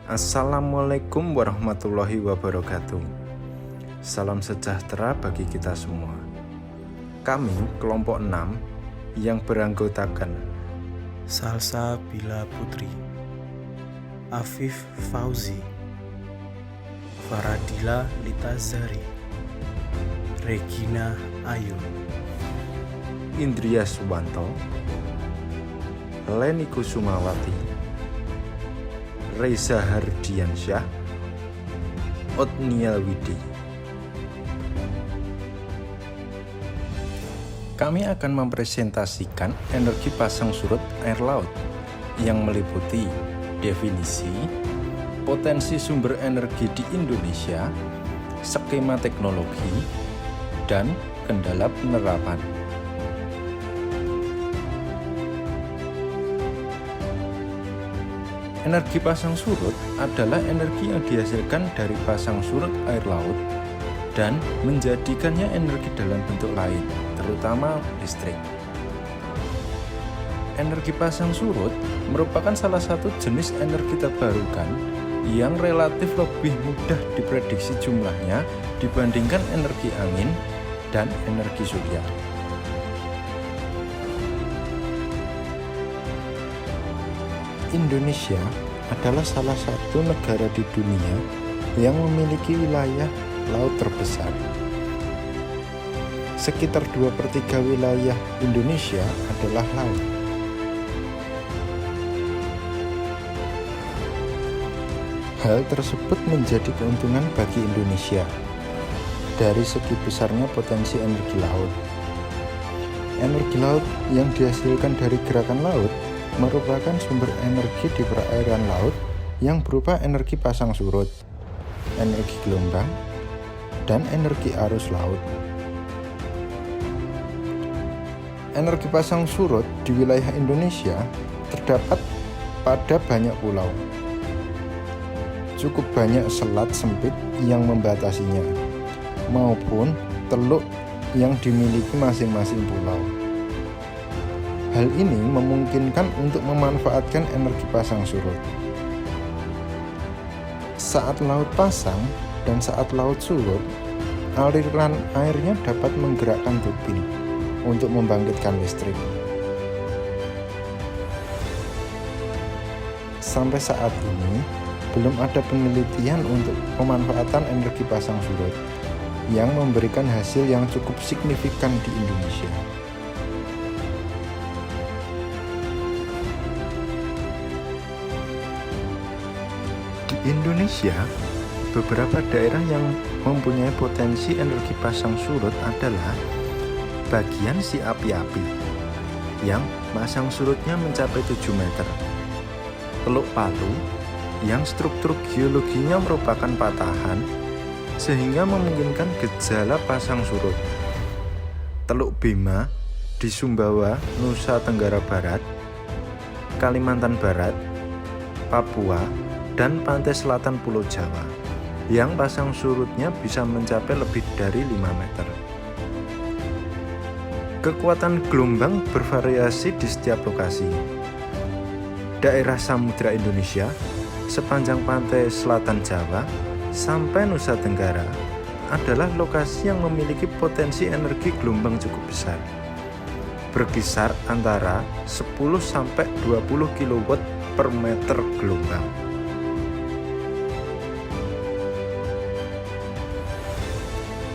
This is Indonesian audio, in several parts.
Assalamualaikum warahmatullahi wabarakatuh. Salam sejahtera bagi kita semua. Kami kelompok 6 yang beranggotakan Salsabila Putri, Afif Fauzi, Faradila Litazari, Regina Ayu, Indria Suwanto, Leni Kusumawati, Reza Hardiansyah, Otniel Widi. Kami akan mempresentasikan energi pasang surut air laut yang meliputi definisi, potensi sumber energi di Indonesia, skema teknologi, dan kendala penerapan. Energi pasang surut adalah energi yang dihasilkan dari pasang surut air laut dan menjadikannya energi dalam bentuk lain, terutama listrik. Energi pasang surut merupakan salah satu jenis energi terbarukan yang relatif lebih mudah diprediksi jumlahnya dibandingkan energi angin dan energi surya. Indonesia adalah salah satu negara di dunia yang memiliki wilayah laut terbesar. Sekitar 2/3 wilayah Indonesia adalah laut. Hal tersebut menjadi keuntungan bagi Indonesia dari segi besarnya potensi energi laut. Energi laut yang dihasilkan dari gerakan laut merupakan sumber energi di perairan laut yang berupa energi pasang surut, energi gelombang, dan energi arus laut. Energi pasang surut di wilayah Indonesia terdapat pada banyak pulau. Cukup banyak selat sempit yang membatasinya, maupun teluk yang dimiliki masing-masing pulau. Hal ini memungkinkan untuk memanfaatkan energi pasang surut. Saat laut pasang dan saat laut surut, aliran airnya dapat menggerakkan turbin untuk membangkitkan listrik. Sampai saat ini, belum ada penelitian untuk pemanfaatan energi pasang surut yang memberikan hasil yang cukup signifikan di Indonesia. Di Indonesia, beberapa daerah yang mempunyai potensi energi pasang surut adalah bagian si api-api yang pasang surutnya mencapai 7 meter, Teluk Palu yang struktur geologinya merupakan patahan sehingga memungkinkan gejala pasang surut, Teluk Bima di Sumbawa, Nusa Tenggara Barat, Kalimantan Barat, Papua, dan pantai selatan Pulau Jawa yang pasang surutnya bisa mencapai lebih dari 5 meter. Kekuatan gelombang bervariasi di setiap lokasi. Daerah Samudra Indonesia sepanjang pantai selatan Jawa sampai Nusa Tenggara adalah lokasi yang memiliki potensi energi gelombang cukup besar, berkisar antara 10 sampai 20 kW per meter gelombang.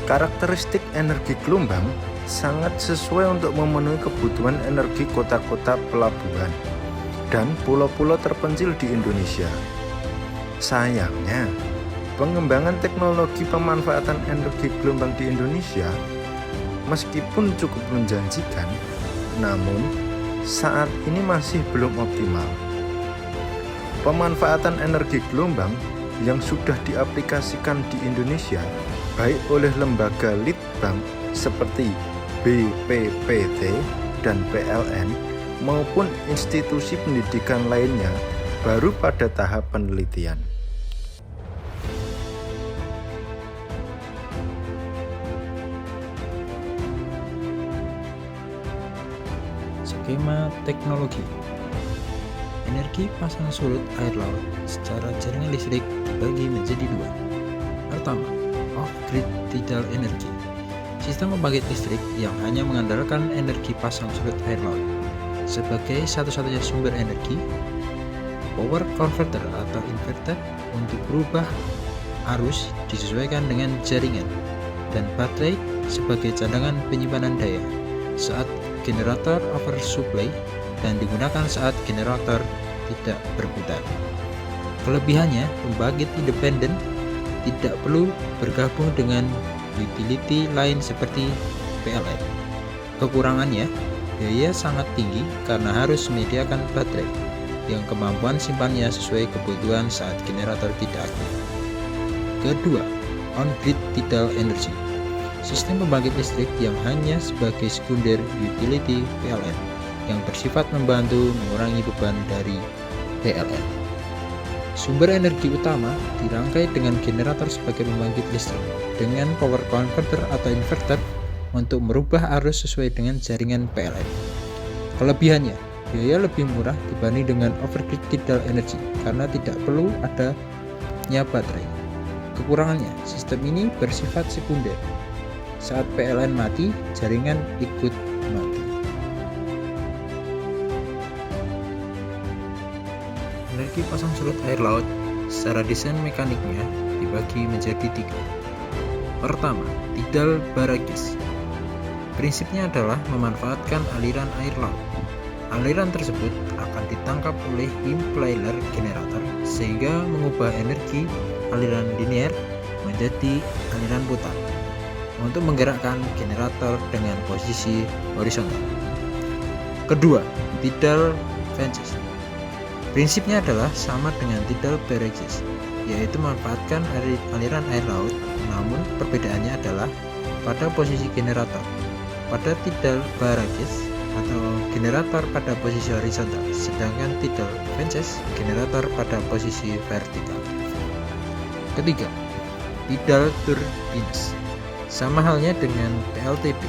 Karakteristik energi gelombang sangat sesuai untuk memenuhi kebutuhan energi kota-kota pelabuhan dan pulau-pulau terpencil di Indonesia. Sayangnya, pengembangan teknologi pemanfaatan energi gelombang di Indonesia meskipun cukup menjanjikan, namun saat ini masih belum optimal. Pemanfaatan energi gelombang yang sudah diaplikasikan di Indonesia baik oleh lembaga litbang seperti BPPT dan PLN maupun institusi pendidikan lainnya baru pada tahap penelitian. skema teknologi. Energi pasang surut air laut secara jaringan listrik dibagi menjadi dua. Pertama, off-grid tidal energy. Sistem pembangkit listrik yang hanya mengandalkan energi pasang surut air laut sebagai satu-satunya sumber energi. Power converter atau inverter untuk berubah arus disesuaikan dengan jaringan, dan baterai sebagai cadangan penyimpanan daya saat generator oversupply dan digunakan saat generator tidak berputar. Kelebihannya, pembangkit independen tidak perlu bergabung dengan utility lain seperti PLN. Kekurangannya, biaya sangat tinggi karena harus menyediakan baterai yang kemampuan simpannya sesuai kebutuhan saat generator tidak aktif. Kedua, on-grid tidal energy. Sistem pembangkit listrik yang hanya sebagai sekunder utility PLN yang bersifat membantu mengurangi beban dari PLN. Sumber energi utama dirangkai dengan generator sebagai pembangkit listrik dengan power converter atau inverter untuk merubah arus sesuai dengan jaringan PLN. Kelebihannya, biaya lebih murah dibanding dengan overgrid tidal energy karena tidak perlu adanya baterai. Kekurangannya, sistem ini bersifat sekunder. Saat PLN mati, jaringan ikut mati. Energi pasang surut air laut secara desain mekaniknya dibagi menjadi tiga. Pertama, tidal barrage. Prinsipnya adalah memanfaatkan aliran air laut. Aliran tersebut akan ditangkap oleh impeller generator sehingga mengubah energi aliran linear menjadi aliran putar untuk menggerakkan generator dengan posisi horizontal. Kedua, tidal fences. Prinsipnya adalah sama dengan tidal barrages, yaitu memanfaatkan aliran air laut, namun perbedaannya adalah pada posisi generator. Pada tidal barrages atau generator pada posisi horizontal, sedangkan tidal fences generator pada posisi vertikal. Ketiga, tidal turbines. Sama halnya dengan PLTP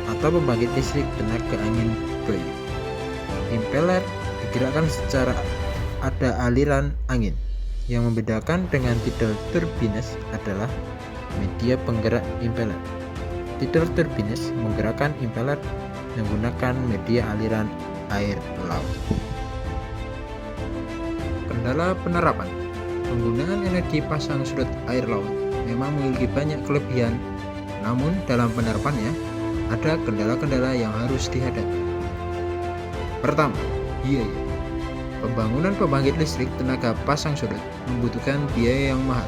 atau pembangkit listrik tenaga angin bayu. Impeller digerakkan secara ada aliran angin. Yang membedakan dengan tidal turbines adalah media penggerak impeller. Tidal turbines menggerakkan impeller menggunakan media aliran air laut. Kendala penerapan. Penggunaan energi pasang surut air laut memang memiliki banyak kelebihan, namun dalam penerapannya ada kendala-kendala yang harus dihadapi. Pertama, biaya. Pembangunan pembangkit listrik tenaga pasang surut membutuhkan biaya yang mahal.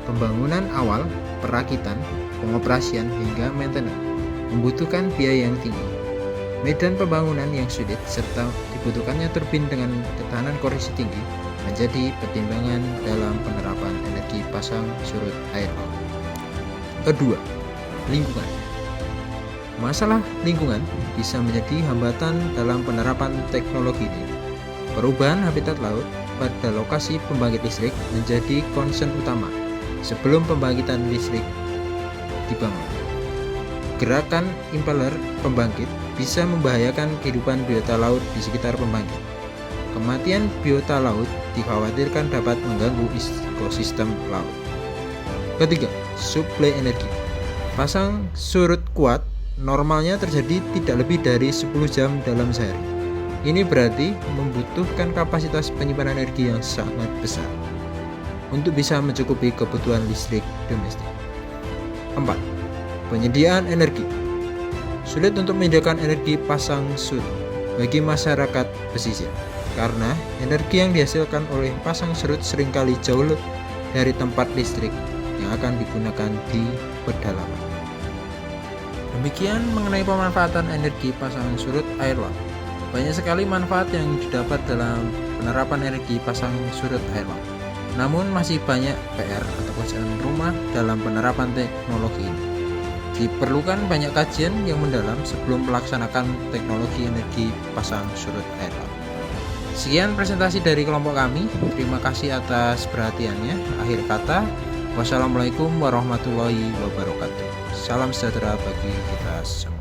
Pembangunan awal, perakitan, pengoperasian hingga maintenance membutuhkan biaya yang tinggi. Medan pembangunan yang sulit serta dibutuhkannya turbin dengan ketahanan koresi tinggi menjadi pertimbangan dalam penerapan energi pasang surut air laut. Kedua, lingkungan. Masalah lingkungan bisa menjadi hambatan dalam penerapan teknologi ini. Perubahan habitat laut pada lokasi pembangkit listrik menjadi concern utama sebelum pembangkitan listrik dibangun. Gerakan impeller pembangkit bisa membahayakan kehidupan biota laut di sekitar pembangkit. Kematian biota laut dikhawatirkan dapat mengganggu ekosistem laut. Ketiga, suplai energi. Pasang surut kuat normalnya terjadi tidak lebih dari 10 jam dalam sehari. Ini berarti membutuhkan kapasitas penyimpanan energi yang sangat besar untuk bisa mencukupi kebutuhan listrik domestik. 4. Penyediaan energi. Sulit untuk menyediakan energi pasang surut bagi masyarakat pesisir karena energi yang dihasilkan oleh pasang surut seringkali jauh dari tempat listrik yang akan digunakan di pedalaman. Demikian mengenai pemanfaatan energi pasang surut air laut. Banyak sekali manfaat yang didapat dalam penerapan energi pasang surut air laut. Namun masih banyak PR atau pekerjaan rumah dalam penerapan teknologi ini. Diperlukan banyak kajian yang mendalam sebelum melaksanakan teknologi energi pasang surut air laut. Sekian presentasi dari kelompok kami. Terima kasih atas perhatiannya. Akhir kata, wassalamualaikum warahmatullahi wabarakatuh. Salam sejahtera bagi kita semua.